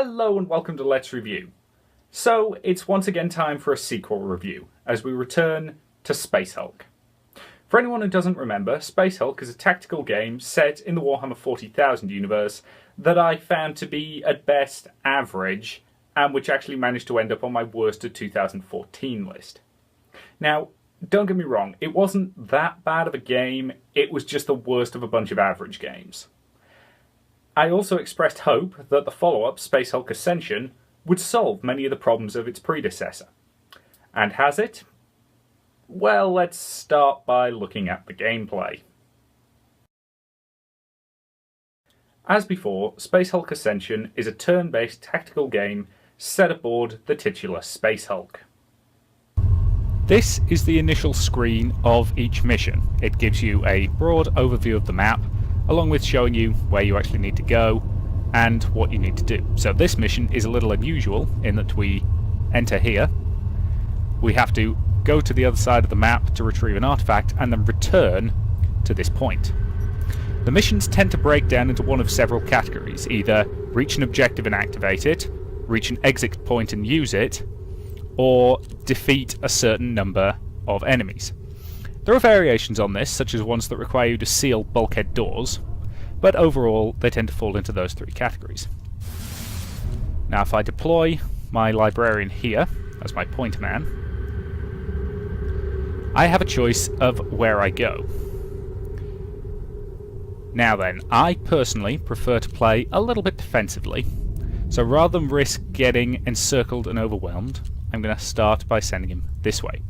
Hello and welcome to Let's Review. So, it's once again time for a sequel review, as we return to Space Hulk. For anyone who doesn't remember, Space Hulk is a tactical game set in the Warhammer 40,000 universe that I found to be, at best, average, and which actually managed to end up on my worst of 2014 list. Now, don't get me wrong, it wasn't that bad of a game, it was just the worst of a bunch of average games. I also expressed hope that the follow-up, Space Hulk Ascension, would solve many of the problems of its predecessor. And has it? Well, let's start by looking at the gameplay. As before, Space Hulk Ascension is a turn-based tactical game set aboard the titular Space Hulk. This is the initial screen of each mission. It gives you a broad overview of the map, along with showing you where you actually need to go and what you need to do. So this mission is a little unusual in that we enter here, we have to go to the other side of the map to retrieve an artifact and then return to this point. The missions tend to break down into one of several categories, either reach an objective and activate it, reach an exit point and use it, or defeat a certain number of enemies. There are variations on this, such as ones that require you to seal bulkhead doors, but overall they tend to fall into those three categories. Now if I deploy my librarian here as my point man, I have a choice of where I go. Now then, I personally prefer to play a little bit defensively, so rather than risk getting encircled and overwhelmed, I'm going to start by sending him this way.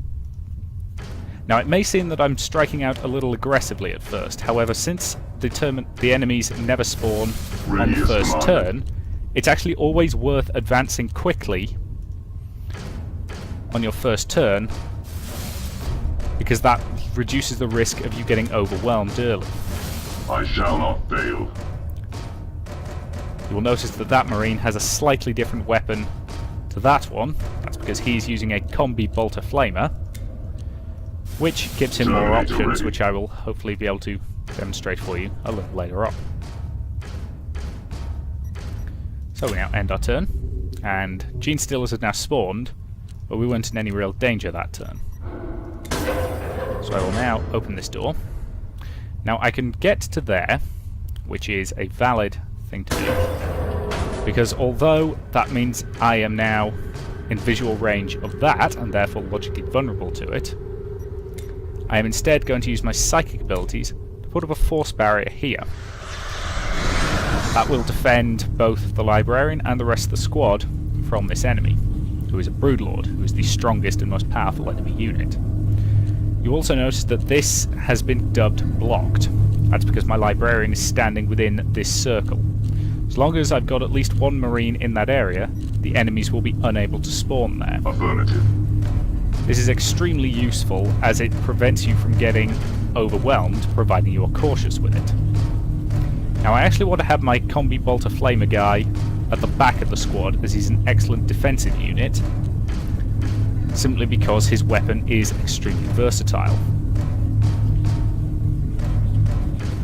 Now it may seem that I'm striking out a little aggressively at first, however since the enemies never spawn on the first turn, it's actually always worth advancing quickly on your first turn, because that reduces the risk of you getting overwhelmed early. I shall not fail. You will notice that that Marine has a slightly different weapon to that one. That's because he's using a combi bolter flamer, which gives him more options, which I will hopefully be able to demonstrate for you a little later on. So we now end our turn, and Gene Stealers have now spawned, but we weren't in any real danger that turn. So I will now open this door. Now I can get to there, which is a valid thing to do, because although that means I am now in visual range of that, and therefore logically vulnerable to it, I am instead going to use my psychic abilities to put up a force barrier here. That will defend both the librarian and the rest of the squad from this enemy, who is a broodlord, who is the strongest and most powerful enemy unit. You also notice that this has been dubbed blocked. That's because my librarian is standing within this circle. As long as I've got at least one marine in that area, the enemies will be unable to spawn there. Affirmative. This is extremely useful as it prevents you from getting overwhelmed, providing you are cautious with it. Now I actually want to have my combi bolter flamer guy at the back of the squad, as he's an excellent defensive unit, simply because his weapon is extremely versatile.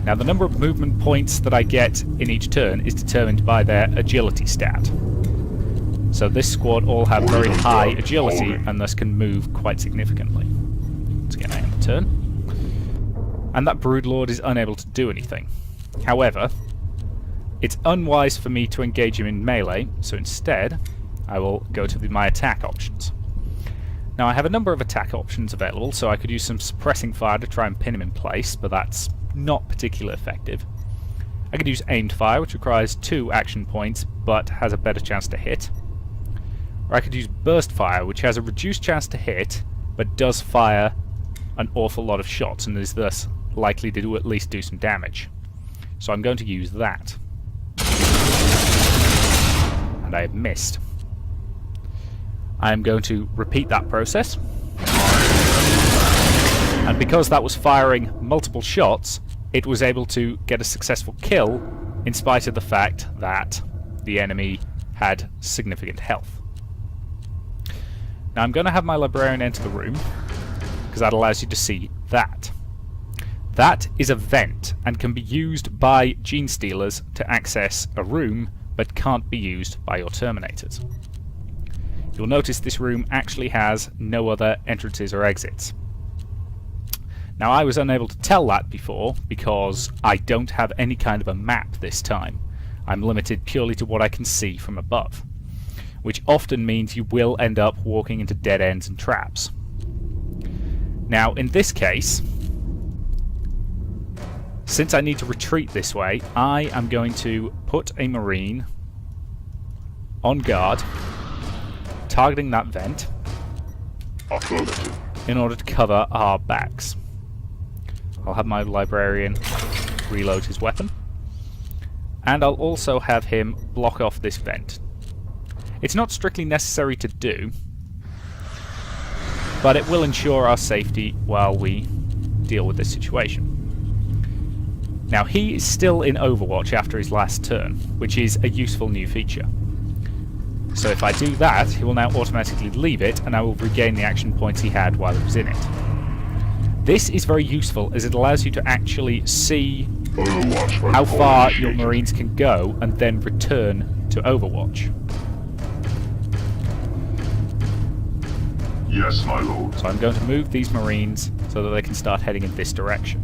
Now the number of movement points that I get in each turn is determined by their agility stat. So this squad all have very high agility and thus can move quite significantly. Once again I end the turn. And that broodlord is unable to do anything. However, it's unwise for me to engage him in melee, so instead I will go to my attack options. Now I have a number of attack options available, so I could use some suppressing fire to try and pin him in place, but that's not particularly effective. I could use aimed fire, which requires 2 action points but has a better chance to hit. Or I could use burst fire, which has a reduced chance to hit but does fire an awful lot of shots and is thus likely to at least do some damage. So I'm going to use that. And I have missed. I am going to repeat that process. And because that was firing multiple shots, it was able to get a successful kill in spite of the fact that the enemy had significant health. Now I'm going to have my librarian enter the room, because that allows you to see that. That is a vent and can be used by Gene Stealers to access a room but can't be used by your Terminators. You'll notice this room actually has no other entrances or exits. Now, I was unable to tell that before because I don't have any kind of a map this time. I'm limited purely to what I can see from above, which often means you will end up walking into dead ends and traps. Now, in this case, since I need to retreat this way, I am going to put a Marine on guard, targeting that vent in order to cover our backs. I'll have my Librarian reload his weapon, and I'll also have him block off this vent. It's not strictly necessary to do, but it will ensure our safety while we deal with this situation. Now, he is still in Overwatch after his last turn, which is a useful new feature. So if I do that, he will now automatically leave it, and I will regain the action points he had while he was in it. This is very useful as it allows you to actually see how far your Marines can go and then return to Overwatch. Yes, my lord. So I'm going to move these Marines so that they can start heading in this direction.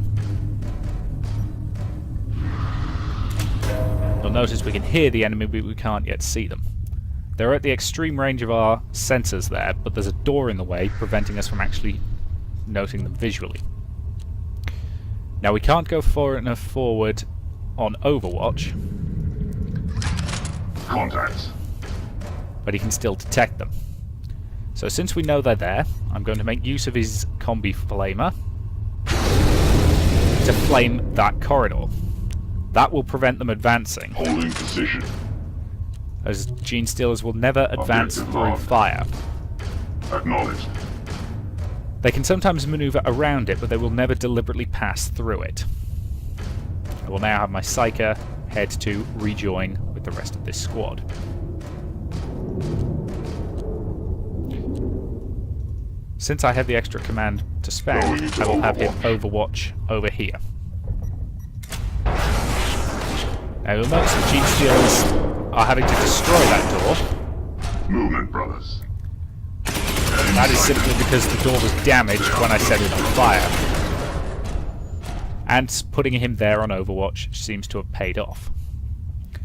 You'll notice we can hear the enemy, but we can't yet see them. They're at the extreme range of our sensors there, but there's a door in the way, preventing us from actually noting them visually. Now, we can't go far enough forward on Overwatch, Contacts. but he can still detect them. So since we know they're there, I'm going to make use of his combi flamer to flame that corridor. That will prevent them advancing, Holding position. as Gene Stealers will never advance Objective through locked. fire. Acknowledged. They can sometimes maneuver around it, but they will never deliberately pass through it. I will now have my Psyker head to rejoin with the rest of this squad. Since I have the extra command to spend, I will have him overwatch over here. Now you'll notice the Gene Stealers are having to destroy that door. Movement, brothers. That is simply because the door was damaged when I set it on fire. And putting him there on Overwatch seems to have paid off.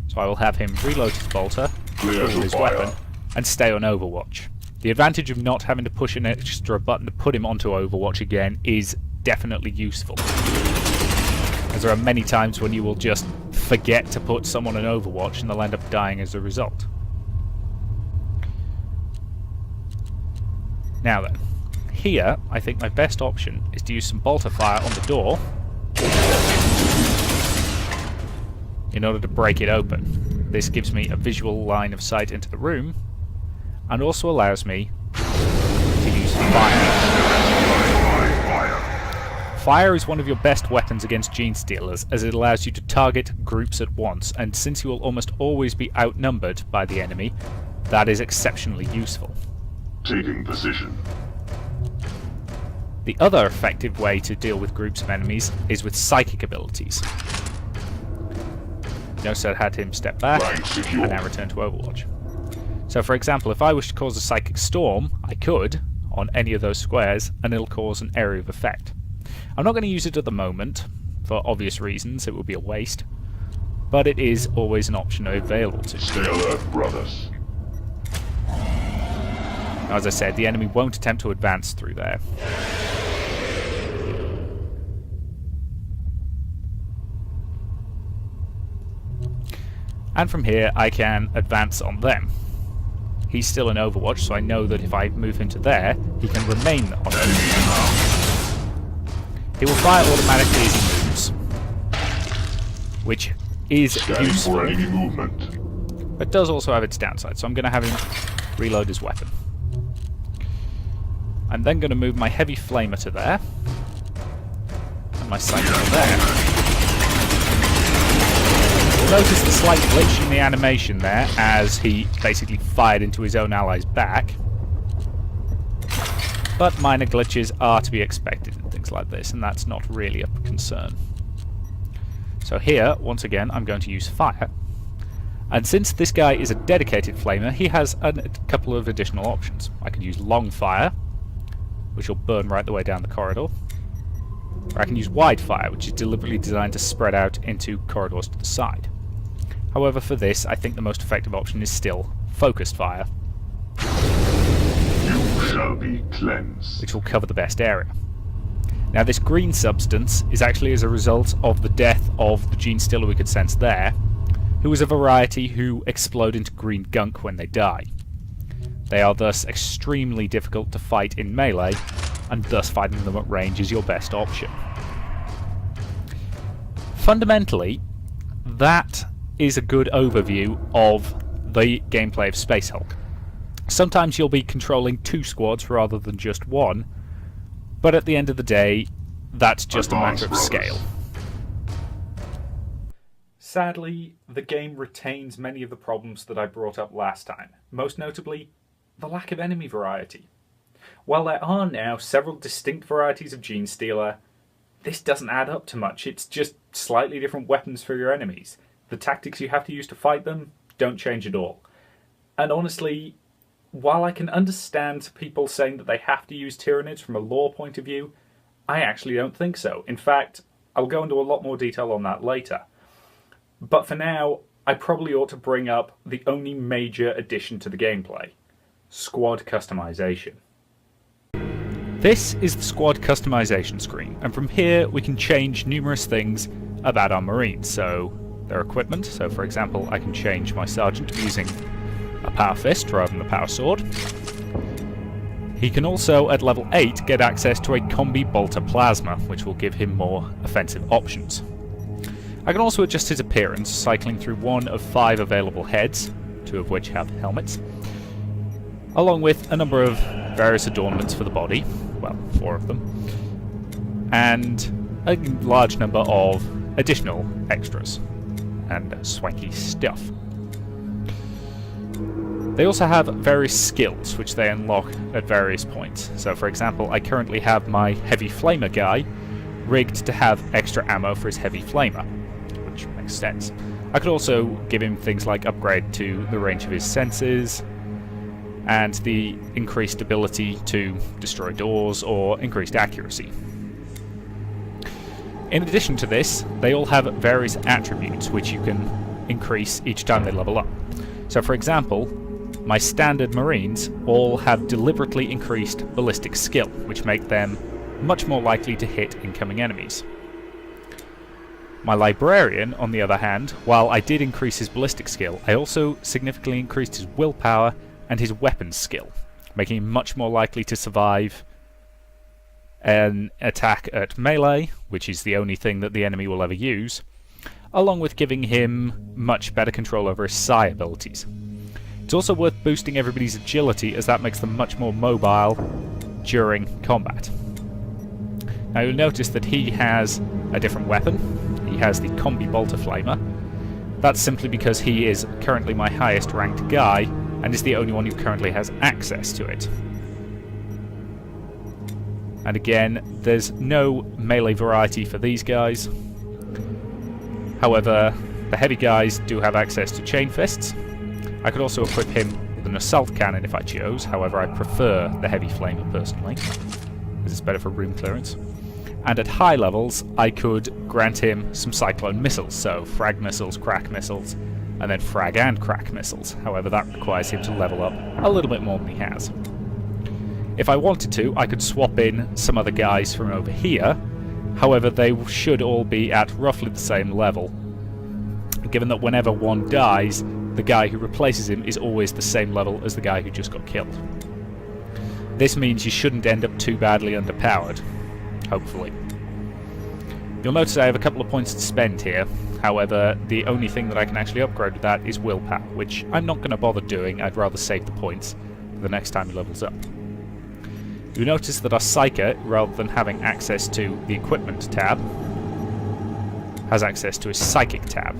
So I will have him reload his bolter, Clear pull to his fire. weapon, and stay on Overwatch. The advantage of not having to push an extra button to put him onto Overwatch again is definitely useful, as there are many times when you will just forget to put someone on Overwatch and they'll end up dying as a result. Now then, here I think my best option is to use some bolter fire on the door in order to break it open. This gives me a visual line of sight into the room and also allows me to use fire. Fire is one of your best weapons against Gene Stealers, as it allows you to target groups at once, and since you will almost always be outnumbered by the enemy, that is exceptionally useful. Taking position. The other effective way to deal with groups of enemies is with psychic abilities. Notice I had him step back Rank secure. and now return to Overwatch. So for example, if I wish to cause a psychic storm, I could on any of those squares and it'll cause an area of effect. I'm not going to use it at the moment, for obvious reasons, it would be a waste, but it is always an option available to you. Stay alert, brothers. As I said, the enemy won't attempt to advance through there. And from here I can advance on them. He's still in Overwatch, so I know that if I move him to there, he can remain on Overwatch. He will fire automatically as he moves, which is Scanning useful, for enemy movement. but does also have its downside, so I'm going to have him reload his weapon. I'm then going to move my heavy flamer to there, and my sighter to there. You'll notice the slight glitch in the animation there, as he basically fired into his own ally's back. But minor glitches are to be expected in things like this, and that's not really a concern. So here, once again, I'm going to use fire, And since this guy is a dedicated flamer, he has a couple of additional options. I can use long fire, which will burn right the way down the corridor. Or I can use wide fire, which is deliberately designed to spread out into corridors to the side. However, for this, I think the most effective option is still focused fire, You shall be cleansed. which will cover the best area. Now, this green substance is actually as a result of the death of the gene stealer we could sense there, who is a variety who explode into green gunk when they die. They are thus extremely difficult to fight in melee, and thus fighting them at range is your best option. Fundamentally, that is a good overview of the gameplay of Space Hulk. Sometimes you'll be controlling 2 squads rather than just 1, but at the end of the day, that's just a matter of scale. Sadly, the game retains many of the problems that I brought up last time, most notably the lack of enemy variety. While there are now several distinct varieties of Gene Stealer, this doesn't add up to much. It's just slightly different weapons for your enemies. The tactics you have to use to fight them don't change at all. And honestly, while I can understand people saying that they have to use Tyranids from a lore point of view, I actually don't think so. In fact, I'll go into a lot more detail on that later. But for now, I probably ought to bring up the only major addition to the gameplay: squad customization. This is the squad customization screen, and from here we can change numerous things about our Marines. So their equipment, so for example I can change my sergeant using a power fist rather than the power sword. He can also at level 8 get access to a combi bolter plasma, which will give him more offensive options. I can also adjust his appearance, cycling through one of 5 available heads, 2 of which have helmets, along with a number of various adornments for the body, well, 4 of them, and a large number of additional extras and swanky stuff. They also have various skills which they unlock at various points. So for example, I currently have my heavy flamer guy rigged to have extra ammo for his heavy flamer, which makes sense. I could also give him things like upgrade to the range of his senses, and the increased ability to destroy doors or increased accuracy. In addition to this, they all have various attributes which you can increase each time they level up. So for example, my standard Marines all have deliberately increased ballistic skill, which make them much more likely to hit incoming enemies. My Librarian, on the other hand, while I did increase his ballistic skill, I also significantly increased his willpower and his weapons skill, making him much more likely to survive an attack at melee, which is the only thing that the enemy will ever use, along with giving him much better control over his psi abilities. It's also worth boosting everybody's agility, as that makes them much more mobile during combat. Now you'll notice that he has a different weapon. He has the Combi Bolter Flamer. That's simply because he is currently my highest ranked guy, and is the only one who currently has access to it. And again, there's no melee variety for these guys. However, the heavy guys do have access to chain fists. I could also equip him with an assault cannon if I chose, however I prefer the heavy flamer personally, because it's better for room clearance. And at high levels, I could grant him some cyclone missiles, so frag missiles, crack missiles, and then frag and crack missiles. However, that requires him to level up a little bit more than he has. If I wanted to, I could swap in some other guys from over here. However, they should all be at roughly the same level, given that whenever one dies, the guy who replaces him is always the same level as the guy who just got killed. This means you shouldn't end up too badly underpowered, hopefully. You'll notice I have a couple of points to spend here. However, the only thing that I can actually upgrade with that is willpower, which I'm not going to bother doing. I'd rather save the points for the next time he levels up. You'll notice that our Psyker, rather than having access to the equipment tab, has access to his Psychic tab,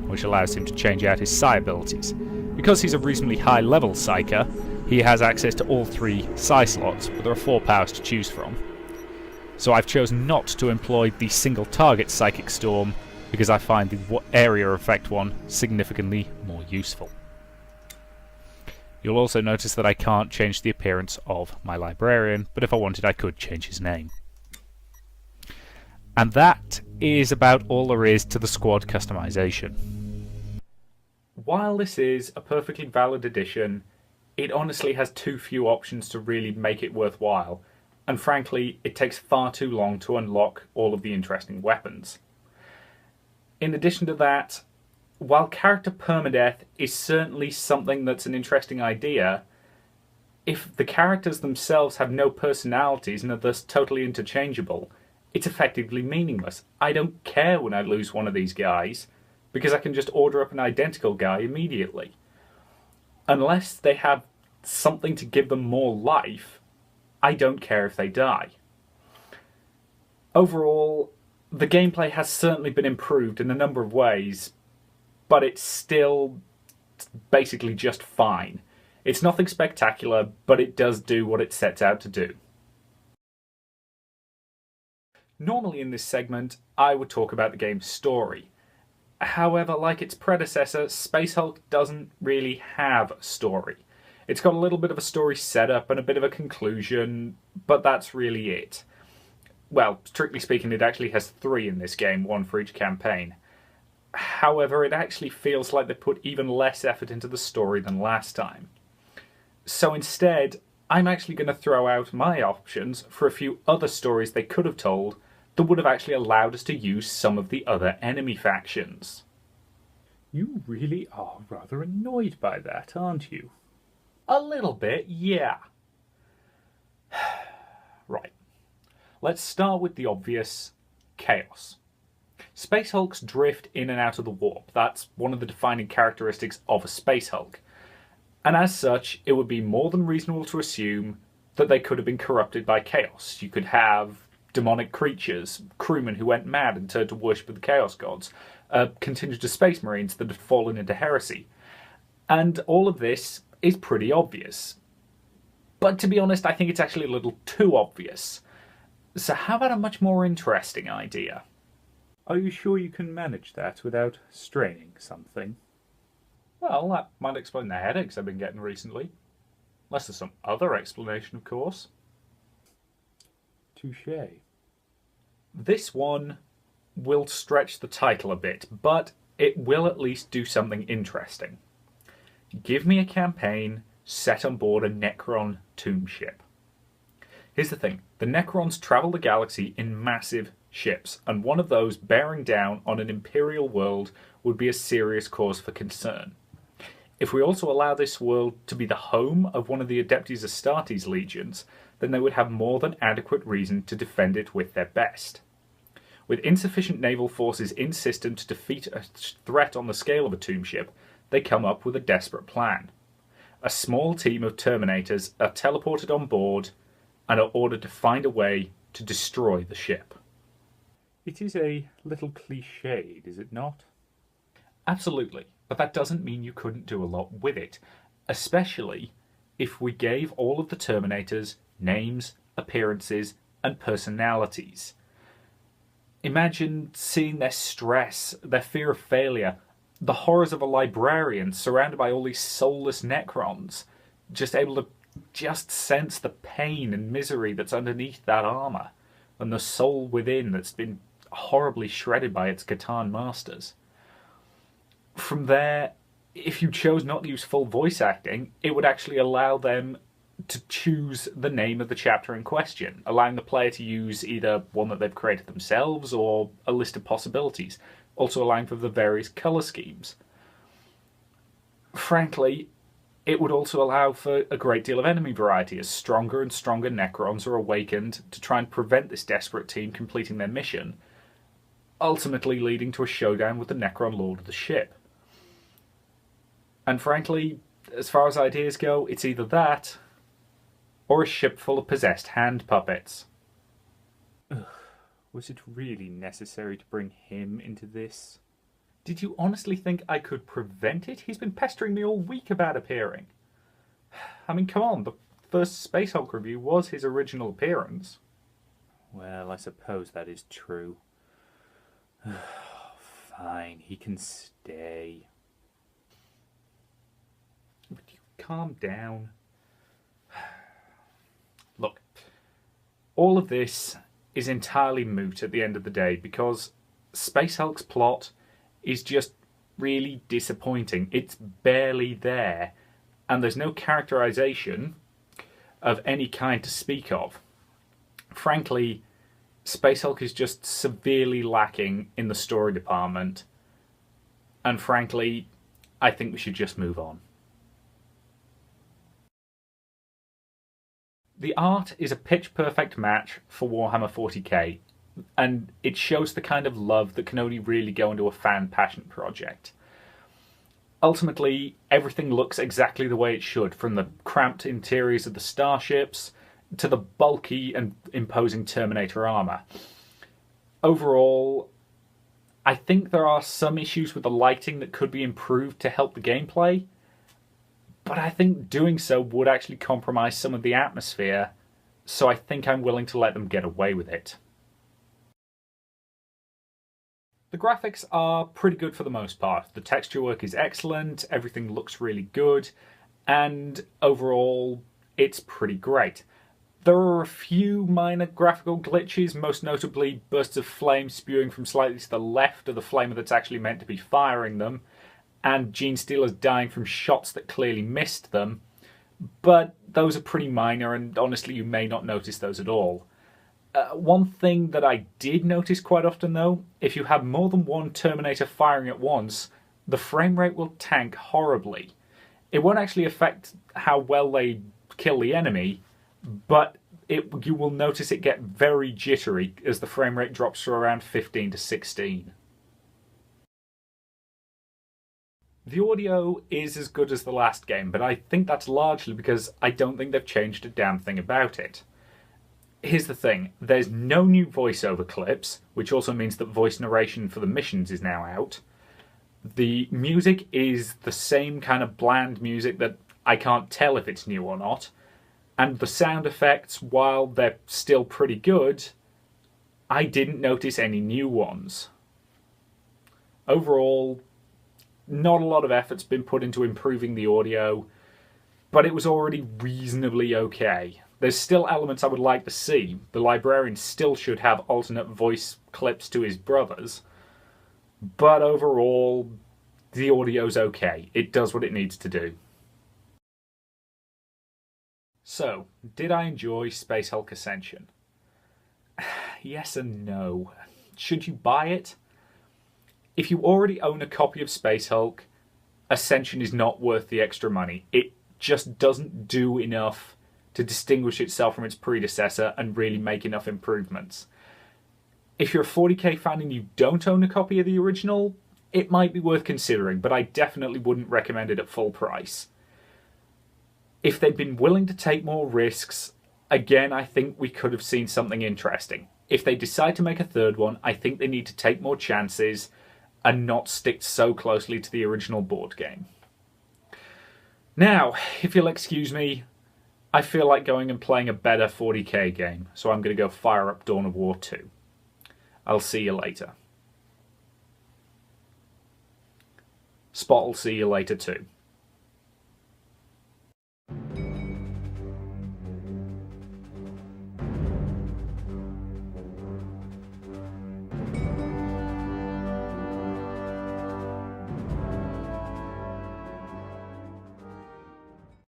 which allows him to change out his Psi abilities. Because he's a reasonably high level Psyker, he has access to all 3 Psi slots, but there are 4 powers to choose from. So I've chosen not to employ the single target Psychic Storm, because I find the area effect one significantly more useful. You'll also notice that I can't change the appearance of my librarian, but if I wanted I could change his name. And that is about all there is to the squad customization. While this is a perfectly valid addition, it honestly has too few options to really make it worthwhile, and frankly, it takes far too long to unlock all of the interesting weapons. In addition to that, while character permadeath is certainly something that's an interesting idea, if the characters themselves have no personalities and are thus totally interchangeable, it's effectively meaningless. I don't care when I lose one of these guys, because I can just order up an identical guy immediately. Unless they have something to give them more life, I don't care if they die. Overall, the gameplay has certainly been improved in a number of ways, but it's still basically just fine. It's nothing spectacular, but it does do what it sets out to do. Normally in this segment, I would talk about the game's story. However, like its predecessor, Space Hulk doesn't really have a story. It's got a little bit of a story setup and a bit of a conclusion, but that's really it. Well, strictly speaking, it actually has 3 in this game, 1 for each campaign. However, it actually feels like they put even less effort into the story than last time. So instead, I'm actually going to throw out my options for a few other stories they could have told that would have actually allowed us to use some of the other enemy factions. You really are rather annoyed by that, aren't you? A little bit, yeah. Right. Let's start with the obvious: chaos. Space Hulks drift in and out of the warp. That's one of the defining characteristics of a Space Hulk. And as such, it would be more than reasonable to assume that they could have been corrupted by chaos. You could have demonic creatures, crewmen who went mad and turned to worship the Chaos Gods, a contingent of Space Marines that had fallen into heresy. And all of this is pretty obvious. But to be honest, I think it's actually a little too obvious. So how about a much more interesting idea? Are you sure you can manage that without straining something? Well, that might explain the headaches I've been getting recently. Unless there's some other explanation, of course. Touché. This one will stretch the title a bit, but it will at least do something interesting. Give me a campaign set on board a Necron tomb ship. Here's the thing. The Necrons travel the galaxy in massive ships, and one of those bearing down on an Imperial world would be a serious cause for concern. If we also allow this world to be the home of one of the Adeptus Astartes legions, then they would have more than adequate reason to defend it with their best. With insufficient naval forces in system to defeat a threat on the scale of a tomb ship, they come up with a desperate plan. A small team of Terminators are teleported on board and are ordered to find a way to destroy the ship. It is a little cliched, is it not? Absolutely, but that doesn't mean you couldn't do a lot with it, especially if we gave all of the Terminators names, appearances, and personalities. Imagine seeing their stress, their fear of failure, the horrors of a librarian surrounded by all these soulless Necrons, just able to just sense the pain and misery that's underneath that armour, and the soul within that's been horribly shredded by its Catan masters. From there, if you chose not to use full voice acting, it would actually allow them to choose the name of the chapter in question, allowing the player to use either one that they've created themselves or a list of possibilities, also allowing for the various colour schemes. Frankly, it would also allow for a great deal of enemy variety, as stronger and stronger Necrons are awakened to try and prevent this desperate team completing their mission, ultimately leading to a showdown with the Necron Lord of the ship. And frankly, as far as ideas go, it's either that or a ship full of possessed hand puppets. Ugh, was it really necessary to bring him into this? Did you honestly think I could prevent it? He's been pestering me all week about appearing. I mean, come on, the first Space Hulk review was his original appearance. Well, I suppose that is true. fine. He can stay. Would you calm down? Look, all of this is entirely moot at the end of the day because Space Hulk's plot is just really disappointing. It's barely there, and there's no characterization of any kind to speak of. Frankly, Space Hulk is just severely lacking in the story department, and frankly, I think we should just move on. The art is a pitch-perfect match for Warhammer 40k, and it shows the kind of love that can only really go into a fan passion project. Ultimately, everything looks exactly the way it should, from the cramped interiors of the starships to the bulky and imposing Terminator armour. Overall, I think there are some issues with the lighting that could be improved to help the gameplay, but I think doing so would actually compromise some of the atmosphere, so I think I'm willing to let them get away with it. The graphics are pretty good for the most part. The texture work is excellent, everything looks really good, and overall, it's pretty great. There are a few minor graphical glitches, most notably bursts of flame spewing from slightly to the left of the flamer that's actually meant to be firing them, and Gene Stealers dying from shots that clearly missed them, but those are pretty minor, and honestly you may not notice those at all. One thing that I did notice quite often though, if you have more than one Terminator firing at once, the frame rate will tank horribly. It won't actually affect how well they kill the enemy, but you will notice it get very jittery as the frame rate drops to around 15 to 16. The audio is as good as the last game, but I think that's largely because I don't think they've changed a damn thing about it. Here's the thing, there's no new voiceover clips, which also means that voice narration for the missions is now out. The music is the same kind of bland music that I can't tell if it's new or not, and the sound effects, while they're still pretty good, I didn't notice any new ones. Overall, not a lot of effort's been put into improving the audio, but it was already reasonably okay. There's still elements I would like to see. The librarian still should have alternate voice clips to his brothers, but overall, the audio's okay. It does what it needs to do. So, did I enjoy Space Hulk Ascension? Yes and no. Should you buy it? If you already own a copy of Space Hulk, Ascension is not worth the extra money. It just doesn't do enough to distinguish itself from its predecessor and really make enough improvements. If you're a 40k fan and you don't own a copy of the original, it might be worth considering, but I definitely wouldn't recommend it at full price. If they'd been willing to take more risks, again, I think we could have seen something interesting. If they decide to make a third one, I think they need to take more chances and not stick so closely to the original board game. Now, if you'll excuse me, I feel like going and playing a better 40k game, so I'm going to go fire up Dawn of War 2. I'll see you later. Spot will see you later too.